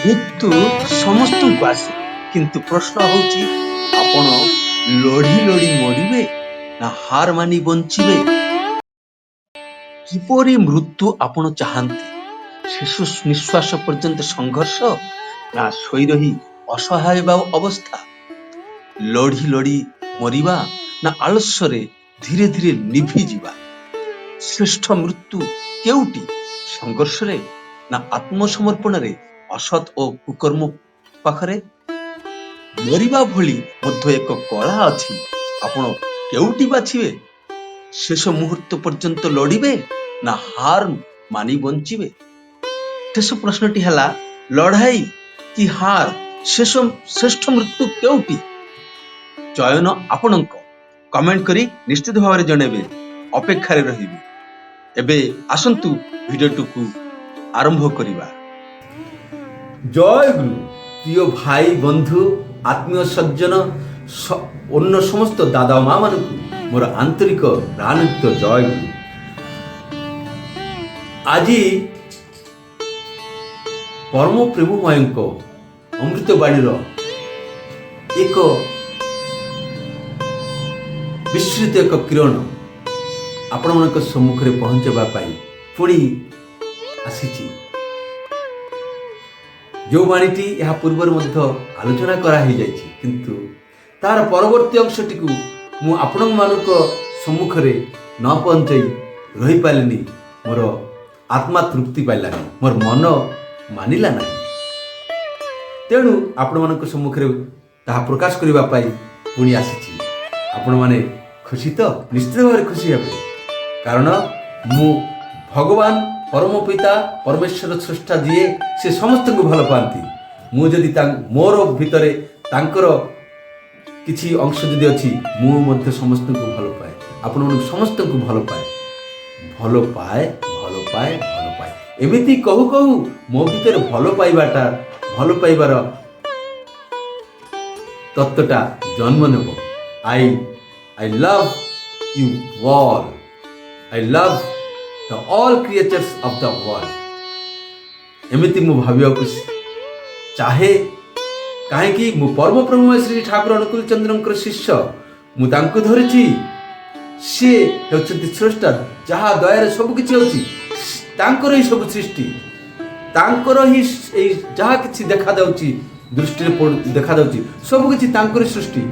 ମୃତ୍ୟୁ ସମସ୍ତଙ୍କୁ ଆସେ, କିନ୍ତୁ ପ୍ରଶ୍ନ ହଉଛି ଆପଣ ଲଢି ଲଢି ମରିବେ ନା ହାର ମାନି ବଞ୍ଚିବେ? କିପରି ମୃତ୍ୟୁ ଆପଣ ଚାହାନ୍ତି? ଶେଷ ନିଶ୍ୱାସ ପର୍ଯ୍ୟନ୍ତ ସଂଘର୍ଷ ନା ଶୋଇ ରହି ଅସହାୟ ଅବସ୍ଥା? ଲଢି ଲଢି ମରିବା ନା ଆଳସ୍ୟରେ ଧୀରେ ଧୀରେ ନିଭିଯିବା? ଶ୍ରେଷ୍ଠ ମୃତ୍ୟୁ କେଉଁଟି? ସଂଘର୍ଷରେ ନା ଆତ୍ମସମର୍ପଣରେ, ଅସତ୍ ଓ କୁକର୍ମ ପାଖରେ? ମରିବା ଭଳି ମଧ୍ୟ ଏକ କଳା ଅଛି। ଆପଣ କେଉଁଟି ବାଛିବେ? ଶେଷ ମୁହୂର୍ତ୍ତ ପର୍ଯ୍ୟନ୍ତ ଲଢିବେ ନା ହାର ମାନି ବଞ୍ଚିବେ? ଶେଷ ପ୍ରଶ୍ନଟି ହେଲା, ଲଢାଇ କି ହାର? ଶ୍ରେଷ୍ଠ ମୃତ୍ୟୁ କେଉଁଟି? ଚୟନ ଆପଣଙ୍କ। କମେଣ୍ଟ କରି ନିଶ୍ଚିତ ଭାବରେ ଜଣେଇବେ। ଅପେକ୍ଷାରେ ରହିବି। ଏବେ ଆସନ୍ତୁ ଭିଡିଓଟିକୁ ଆରମ୍ଭ କରିବା। জয় গুরু। প্রিয় ভাই বন্ধু আত্মীয় সজ্জন অন্য সমস্ত দাদা মা মানুষ মোর আন্তরিক প্রাণিত জয় গুরু। আজি পরম প্রেমময়ଙ୍କ ଅମୃତବାଣୀର ଏକ ବିସ୍ତୃତ ଏକ କିରଣ ଆପଣମାନଙ୍କ ସମ୍ମୁଖରେ ପହଞ୍ଚାଇବା ପାଇଁ ପୁଣି ଆସିଛି। ଯେଉଁ ବାଣୀଟି ଏହା ପୂର୍ବରୁ ମଧ୍ୟ ଆଲୋଚନା କରାହୋଇଯାଇଛି, କିନ୍ତୁ ତାର ପରବର୍ତ୍ତୀ ଅଂଶଟିକୁ ମୁଁ ଆପଣମାନଙ୍କ ସମ୍ମୁଖରେ ନ ପହଞ୍ଚାଇ ରହିପାରିଲିନି। ମୋର ଆତ୍ମା ତୃପ୍ତି ପାଇଲାନି, ମୋର ମନ ମାନିଲା ନାହିଁ। ତେଣୁ ଆପଣମାନଙ୍କ ସମ୍ମୁଖରେ ତାହା ପ୍ରକାଶ କରିବା ପାଇଁ ପୁଣି ଆସିଛି। ଆପଣମାନେ ଖୁସି ତ? ନିଶ୍ଚିତ ଭାବରେ ଖୁସି ହେବେ, କାରଣ ମୁଁ ଭଗବାନ ପରମ ପିତା ପରମେଶ୍ୱର ସ୍ରଷ୍ଟା ଯିଏ, ସେ ସମସ୍ତଙ୍କୁ ଭଲ ପାଆନ୍ତି। ମୁଁ ଯଦି ମୋର ଭିତରେ ତାଙ୍କର କିଛି ଅଂଶ ଯଦି ଅଛି, ମୁଁ ମଧ୍ୟ ସମସ୍ତଙ୍କୁ ଭଲ ପାଏ। ଆପଣମାନଙ୍କୁ ସମସ୍ତଙ୍କୁ ଭଲ ପାଏ, ଭଲ ପାଏ, ଭଲ ପାଏ, ଭଲ ପାଏ। ଏମିତି କହୁ କହୁ ମୋ ଭିତରେ ଭଲ ପାଇବାର ତତ୍ତ୍ୱଟା ଜନ୍ମ ନେବ। I love you all. I love the all creatures of the world. ଏମିତି ମୁଁ ଭାବିବାକୁ ଚାହେ। କାହିଁକି? ମୁଁ ପରମ ପ୍ରଭୁ ଶ୍ରୀ ଠାକୁର ଅନୁକୂଳ ଚନ୍ଦ୍ରଙ୍କର ଶିଷ୍ୟ। ମୁଁ ତାଙ୍କୁ ଧରିଛି। ସିଏ ହେଉଛନ୍ତି ସ୍ରଷ୍ଟା, ଯାହା ଦୟାରେ ସବୁ କିଛି ହେଉଛି। ତାଙ୍କର ହିଁ ସବୁ ସୃଷ୍ଟି, ତାଙ୍କର ହିଁ ଏଇ ଯାହା କିଛି ଦେଖାଯାଉଛି, ଦୃଷ୍ଟିରେ ଦେଖାଯାଉଛି, ସବୁ କିଛି ତାଙ୍କର ସୃଷ୍ଟି।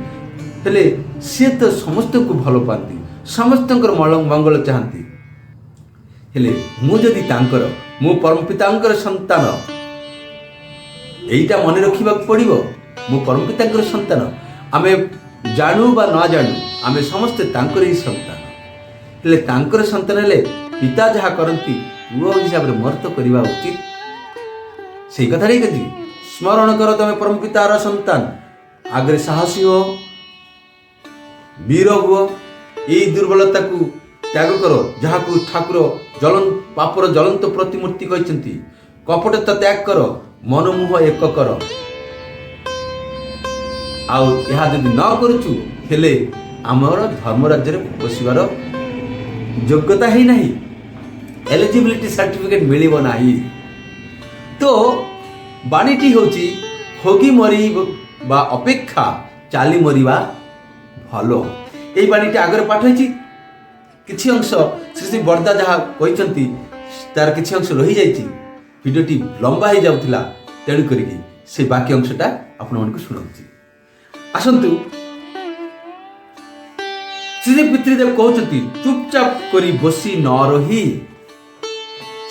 ହେଲେ ସିଏ ତ ସମସ୍ତଙ୍କୁ ଭଲ ପାଆନ୍ତି, ସମସ୍ତଙ୍କର ମଙ୍ଗଳ ଚାହାନ୍ତି। ହେଲେ ମୁଁ ଯଦି ମୁଁ ପରମ ପିତାଙ୍କର ସନ୍ତାନ, ଏଇଟା ମନେ ରଖିବାକୁ ପଡ଼ିବ। ମୁଁ ପରମ ପିତାଙ୍କର ସନ୍ତାନ। ଆମେ ଜାଣୁ ବା ନ ଜାଣୁ, ଆମେ ସମସ୍ତେ ତାଙ୍କର ହିଁ ସନ୍ତାନ। ହେଲେ ତାଙ୍କର ସନ୍ତାନ ହେଲେ ପିତା ଯାହା କରନ୍ତି ପୁଅ ହିସାବରେ ମୋର ତ କରିବା ଉଚିତ। ସେଇ କଥା ଠିକ ଅଛି। ସ୍ମରଣ କର, ତମେ ପରମ ପିତାର ସନ୍ତାନ, ଆଗରେ ସାହସୀ ହୁଅ, ବୀର ହୁଅ। ଏଇ ଦୁର୍ବଳତାକୁ ତ୍ୟାଗ କର, ଯାହାକୁ ଠାକୁର ପାପର ଜ୍ୱଳନ୍ତ ପ୍ରତିମୂର୍ତ୍ତି କହିଛନ୍ତି। କପଟତା ତ୍ୟାଗ କର, ମନମୁହ ଏକ କର। ଆଉ ଏହା ଯଦି ନ କରୁଛୁ, ହେଲେ ଆମର ଧର୍ମ ରାଜ୍ୟରେ ବସିବାର ଯୋଗ୍ୟତା ହିଁ ନାହିଁ, ଏଲିଜିବିଲିଟି ସାର୍ଟିଫିକେଟ ମିଳିବ ନାହିଁ। ତ ବାଣୀଟି ହେଉଛି, ହୋଗି ମରିବା ଅପେକ୍ଷା ଚାଲି ମରିବା ଭଲ। ଏଇ ବାଣୀଟି ଆଗରେ ପାଠ ହେଇଛି। କିଛି ଅଂଶ ଶ୍ରୀ ଶ୍ରୀ ବର୍ଦା ଯାହା କହିଛନ୍ତି ତାର କିଛି ଅଂଶ ରହିଯାଇଛି। ଭିଡ଼ିଓଟି ଲମ୍ବା ହେଇଯାଉଥିଲା, ତେଣୁ କରିକି ସେ ବାକି ଅଂଶଟା ଆପଣମାନଙ୍କୁ ଶୁଣାଉଛି। ଆସନ୍ତୁ। ଶ୍ରୀ ପିତୃଦେବ କହୁଛନ୍ତି, ଚୁପଚାପ କରି ବସି ନ ରହି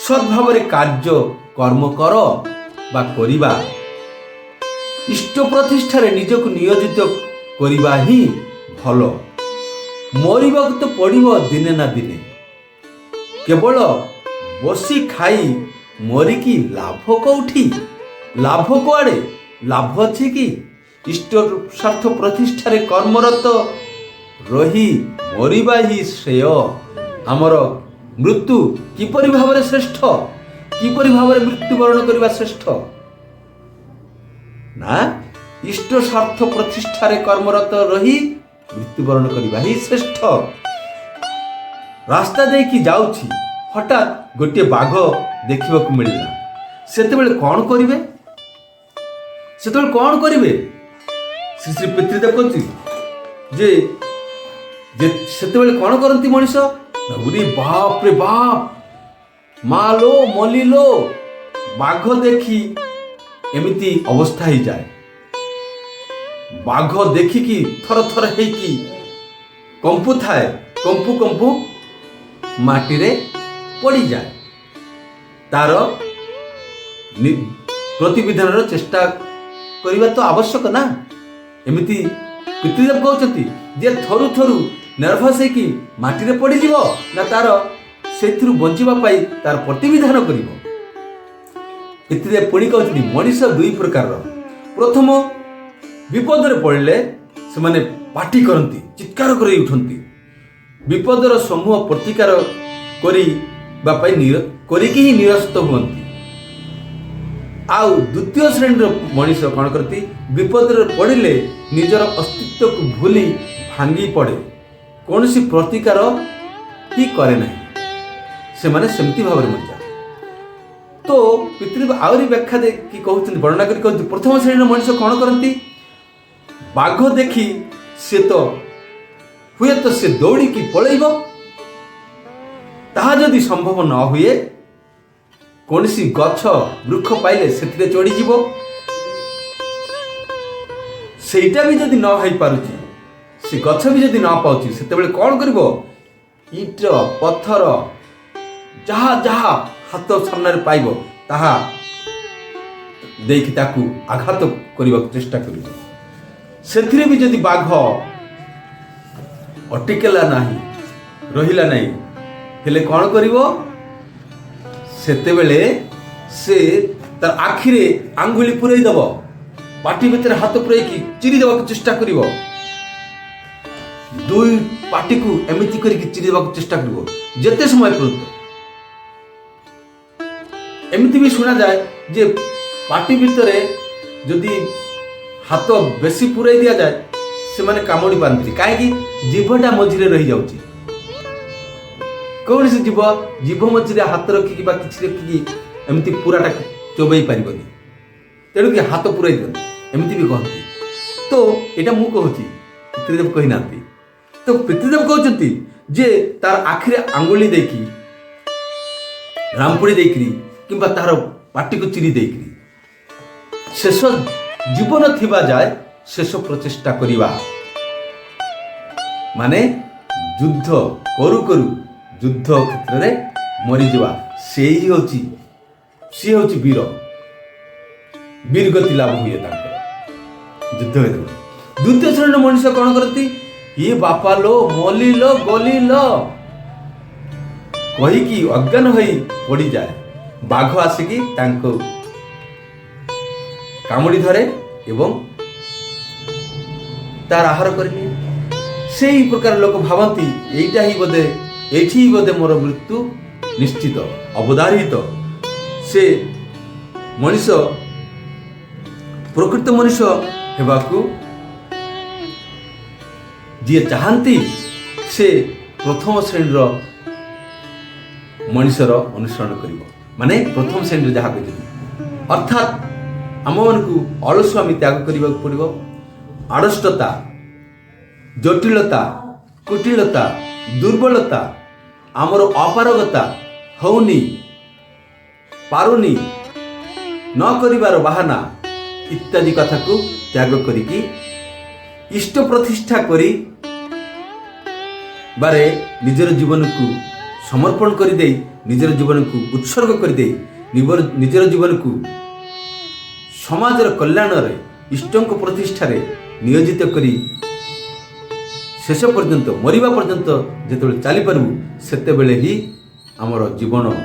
ସଦ୍ଭାବରେ କାର୍ଯ୍ୟ କର୍ମ କର ବା କରିବା। ଇଷ୍ଟ ପ୍ରତିଷ୍ଠାରେ ନିଜକୁ ନିୟୋଜିତ କରିବା ହିଁ ଭଲ। ମରିବାକୁ ତ ପଡ଼ିବ ଦିନେ ନା ଦିନେ। କେବଳ ବସି ଖାଇ ମରିକି ଲାଭ କୋଉଠି? ଲାଭ କୁଆଡ଼େ? ଲାଭ ଅଛି କି? ଇଷ୍ଟ ସ୍ୱାର୍ଥ ପ୍ରତିଷ୍ଠାରେ କର୍ମରତ ରହି ମରିବା ହିଁ ଶ୍ରେୟ। ଆମର ମୃତ୍ୟୁ କିପରି ଭାବରେ ଶ୍ରେଷ୍ଠ? କିପରି ଭାବରେ ମୃତ୍ୟୁବରଣ କରିବା ଶ୍ରେଷ୍ଠ? ନା, ଇଷ୍ଟ ସ୍ୱାର୍ଥ ପ୍ରତିଷ୍ଠାରେ କର୍ମରତ ରହି ମୃତ୍ୟୁବରଣ କରିବା ହିଁ ଶ୍ରେଷ୍ଠ। ରାସ୍ତା ଦେଇକି ଯାଉଛି, ହଠାତ୍ ଗୋଟିଏ ବାଘ ଦେଖିବାକୁ ମିଳିଲା। ସେତେବେଳେ କ'ଣ କରିବେ? ସେତେବେଳେ କ'ଣ କରିବେ? ଶ୍ରୀ ଶ୍ରୀ ପିତୃଦେବ କହନ୍ତି ଯେ ସେତେବେଳେ କ'ଣ କରନ୍ତି ମଣିଷ? ବାପ ରେ ବାପ, ମା ଲୋ ମଲି ଲୋ, ବାଘ ଦେଖି ଏମିତି ଅବସ୍ଥା ହେଇଯାଏ। ବାଘ ଦେଖିକି ଥର ଥର ହେଇକି କମ୍ପୁଥାଏ, କମ୍ପୁ କମ୍ପୁ ମାଟିରେ ପଡ଼ିଯାଏ। ତାର ପ୍ରତିବିଧାନର ଚେଷ୍ଟା କରିବା ତ ଆବଶ୍ୟକ ନା। ଏମିତି ପିତୃଦେବ କହୁଛନ୍ତି ଯେ ଥରୁ ଥରୁ ନର୍ଭସ୍ ହେଇକି ମାଟିରେ ପଡ଼ିଯିବ ନା ତାର ସେଥିରୁ ବଞ୍ଚିବା ପାଇଁ ତାର ପ୍ରତିବିଧାନ କରିବ। ପିତୃଦେବ ପୁଣି କହୁଛନ୍ତି ମଣିଷ ଦୁଇ ପ୍ରକାରର। ପ୍ରଥମ, ବିପଦରେ ପଡ଼ିଲେ ସେମାନେ ପାଟି କରନ୍ତି, ଚିତ୍କାର କରି ଉଠନ୍ତି, ବିପଦର ସମୂହ ପ୍ରତିକାର କରିବା ପାଇଁ କରିକି ହିଁ ନିରସ୍ତ ହୁଅନ୍ତି। ଆଉ ଦ୍ୱିତୀୟ ଶ୍ରେଣୀର ମଣିଷ କ'ଣ କରନ୍ତି? ବିପଦରେ ପଡ଼ିଲେ ନିଜର ଅସ୍ତିତ୍ୱକୁ ଭୁଲି ଭାଙ୍ଗି ପଡ଼େ, କୌଣସି ପ୍ରତିକାର ହିଁ କରେ ନାହିଁ, ସେମାନେ ସେମିତି ଭାବରେ ମରିଯାନ୍ତି। ତ ପିତୃଦେବ ଆହୁରି ବ୍ୟାଖ୍ୟା ଦେଇକି କହୁଛନ୍ତି, ବର୍ଣ୍ଣନା କରି କହୁଛନ୍ତି, ପ୍ରଥମ ଶ୍ରେଣୀର ମଣିଷ କ'ଣ କରନ୍ତି? ବାଘ ଦେଖି ସେ ତ ହୁଏତ ସେ ଦୌଡ଼ିକି ପଳେଇବ, ତାହା ଯଦି ସମ୍ଭବ ନ ହୁଏ କୌଣସି ଗଛ ବୃକ୍ଷ ପାଇଲେ ସେଥିରେ ଚଢ଼ିଯିବ। ସେଇଟା ବି ଯଦି ନ ହେଇପାରୁଛି, ସେ ଗଛ ବି ଯଦି ନ ପାଉଛି, ସେତେବେଳେ କ'ଣ କରିବ? ଇଟ ପଥର ଯାହା ଯାହା ହାତ ସାମ୍ନାରେ ପାଇବ ତାହା ଦେଇକି ତାକୁ ଆଘାତ କରିବାକୁ ଚେଷ୍ଟା କରିବ। ସେଥିରେ ବି ଯଦି ବାଘ ଅଟିକିଲା ନାହିଁ, ରହିଲା ନାହିଁ, ହେଲେ କ'ଣ କରିବ? ସେତେବେଳେ ସେ ତାର ଆଖିରେ ଆଙ୍ଗୁଳି ପୁରେଇ ଦେବ, ପାଟି ଭିତରେ ହାତ ପୁରେଇକି ଚିରି ଦେବାକୁ ଚେଷ୍ଟା କରିବ। ଦୁଇ ପାଟିକୁ ଏମିତି କରିକି ଚିରି ଦେବାକୁ ଚେଷ୍ଟା କରିବ ଯେତେ ସମୟ ପର୍ଯ୍ୟନ୍ତ। ଏମିତି ବି ଶୁଣାଯାଏ ଯେ ପାଟି ଭିତରେ ଯଦି ହାତ ବେଶୀ ପୁରେଇ ଦିଆଯାଏ ସେମାନେ କାମୁଡ଼ି ପାରନ୍ତି। କାହିଁକି? ଜିଭଟା ମଝିରେ ରହିଯାଉଛି। କୌଣସି ଜିଭ ମଝିରେ ହାତ ରଖିକି ବା କିଛି ରଖିକି ଏମିତି ପୁରାଟା ଚୋବେଇ ପାରିବନି, ତେଣୁକି ହାତ ପୁରାଇ ଦିଅନ୍ତି, ଏମିତି ବି କହନ୍ତି। ତ ଏଇଟା ମୁଁ କହୁଛି, ପିତୃଦେବ କହିନାହାନ୍ତି। ତ ପିତୃଦେବ କହୁଛନ୍ତି ଯେ ତାର ଆଖିରେ ଆଙ୍ଗୁଳି ଦେଇକି, ରାମ୍ପୁଡ଼ି ଦେଇକିରି କିମ୍ବା ତାହାର ପାଟିକୁ ଚିରି ଦେଇକିରି ଶେଷ ଜୀବନ ଥିବା ଯାଏ ଶେଷ ପ୍ରଚେଷ୍ଟା କରିବା, ମାନେ ଯୁଦ୍ଧ କରୁ କରୁ ଯୁଦ୍ଧ କ୍ଷେତ୍ରରେ ମରିଯିବା। ସିଏ ହେଉଛି ବୀର, ବୀରଗତି ଲାଭ ହୁଏ ତାଙ୍କର ଯୁଦ୍ଧ କ୍ଷେତ୍ରରେ। ଦ୍ୱିତୀୟ ଶ୍ରେଣୀର ମଣିଷ କ'ଣ କରନ୍ତି? ଇଏ ବାପା ଲୋ ମଲି ଲୋ ଗଲି ଲୋ କହିକି ଅଜ୍ଞାନ ହୋଇ ପଡ଼ିଯାଏ। ବାଘ ଆସିକି ତାଙ୍କୁ କାମୁଡ଼ି ଧରେ ଏବଂ ତାର ଆହାର କରିନିଏ। ସେଇ ପ୍ରକାର ଲୋକ ଭାବନ୍ତି ଏଇଠି ବୋଧେ ମୋର ମୃତ୍ୟୁ ନିଶ୍ଚିତ, ଅବଧାରିତ। ସେ ମଣିଷ ପ୍ରକୃତ ମଣିଷ ହେବାକୁ ଯିଏ ଚାହାନ୍ତି ସେ ପ୍ରଥମ ଶ୍ରେଣୀର ମଣିଷର ଅନୁସରଣ କରିବ। ମାନେ ପ୍ରଥମ ଶ୍ରେଣୀରେ ଯାହା କହିଛନ୍ତି, ଅର୍ଥାତ୍ ଆମମାନଙ୍କୁ ଅଳସୁଆମି ତ୍ୟାଗ କରିବାକୁ ପଡ଼ିବ। ଆଡ଼ଷ୍ଟତା, ଜଟିଳତା, କୁଟିଳତା, ଦୁର୍ବଳତା, ଆମର ଅପାରଗତା, ହଉନି, ପାରୁନି, ନ କରିବାର ବାହାନା ଇତ୍ୟାଦି କଥାକୁ ତ୍ୟାଗ କରିକି ଇଷ୍ଟ ପ୍ରତିଷ୍ଠା କରି ବାରେ ନିଜର ଜୀବନକୁ ସମର୍ପଣ କରିଦେଇ, ନିଜର ଜୀବନକୁ ଉତ୍ସର୍ଗ କରିଦେଇ, ନିଜର ଜୀବନକୁ ସମାଜର କଲ୍ୟାଣରେ, ଇଷ୍ଟଙ୍କ ପ୍ରତିଷ୍ଠାରେ ନିୟୋଜିତ କରି ଶେଷ ପର୍ଯ୍ୟନ୍ତ, ମରିବା ପର୍ଯ୍ୟନ୍ତ ଯେତେବେଳେ ଚାଲିପାରିବୁ, ସେତେବେଳେ ହିଁ ଆମର ଜୀବନର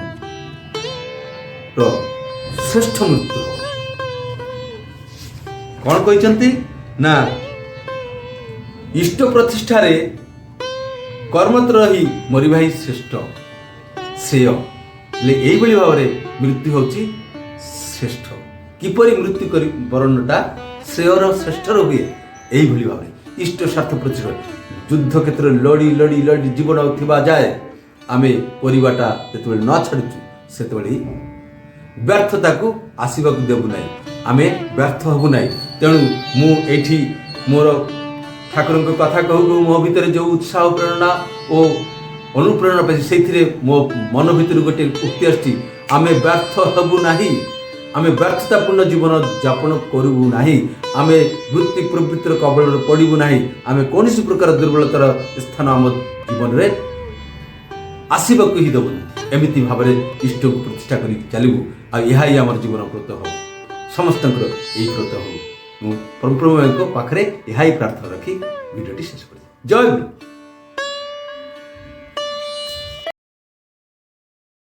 ଶ୍ରେଷ୍ଠ ମୃତ୍ୟୁ। କ'ଣ କହିଛନ୍ତି ନା ଇଷ୍ଟ ପ୍ରତିଷ୍ଠାରେ କର୍ମତ୍ର ରହି ମରିବା ହିଁ ଶ୍ରେଷ୍ଠ ଶ୍ରେୟ। ହେଲେ ଏଇଭଳି ଭାବରେ ମୃତ୍ୟୁ ହେଉଛି ଶ୍ରେଷ୍ଠ। କିପରି ମୃତ୍ୟୁ କରି ବରଣଟା ଶ୍ରେୟର ଶ୍ରେଷ୍ଠର ହୁଏ? ଏଇଭଳି ଭାବରେ ଇଷ୍ଟ ସ୍ୱାର୍ଥ ପ୍ରତିଷ୍ଠା, ଯୁଦ୍ଧ କ୍ଷେତ୍ରରେ ଲଢ଼ି ଜୀବନ ଥିବା ଯାଏ ଆମେ କରିବାଟା ଯେତେବେଳେ ନ ଛାଡ଼ୁଛୁ, ସେତେବେଳେ ବ୍ୟର୍ଥତାକୁ ଆସିବାକୁ ଦେବୁ ନାହିଁ। ଆମେ ବ୍ୟର୍ଥ ହେବୁ ନାହିଁ। ତେଣୁ ମୁଁ ଏଇଠି ମୋର ଠାକୁରଙ୍କ କଥା କହୁ କହୁ ମୋ ଭିତରେ ଯେଉଁ ଉତ୍ସାହ ପ୍ରେରଣା ଓ ଅନୁପ୍ରେରଣା ପାଇଛି, ସେଇଥିରେ ମୋ ମନ ଭିତରୁ ଗୋଟିଏ ଉକ୍ତି ଆସୁଛି, ଆମେ ବ୍ୟର୍ଥ ହେବୁ ନାହିଁ, ଆମେ ବ୍ୟର୍ଥତାପୂର୍ଣ୍ଣ ଜୀବନ ଯାପନ କରିବୁ ନାହିଁ, ଆମେ ବୃତ୍ତି ପ୍ରବୃତ୍ତିର କବଳରେ ପଡ଼ିବୁ ନାହିଁ, ଆମେ କୌଣସି ପ୍ରକାର ଦୁର୍ବଳତାର ସ୍ଥାନ ଆମ ଜୀବନରେ ଆସିବାକୁ ହିଁ ଦେବୁନି। ଏମିତି ଭାବରେ ଇଷ୍ଟକୁ ପ୍ରତିଷ୍ଠା କରି ଚାଲିବୁ। ଆଉ ଏହା ହିଁ ଆମର ଜୀବନ ବ୍ରତ ହଉ, ସମସ୍ତଙ୍କର ଏହି ବ୍ରତ ହଉ। ମୁଁ ପରମପ୍ରଭୁଙ୍କ ପାଖରେ ଏହା ହିଁ ପ୍ରାର୍ଥନା ରଖି ଭିଡ଼ିଓଟି ଶେଷ କରିଛି। ଜୟ ଗୁରୁ।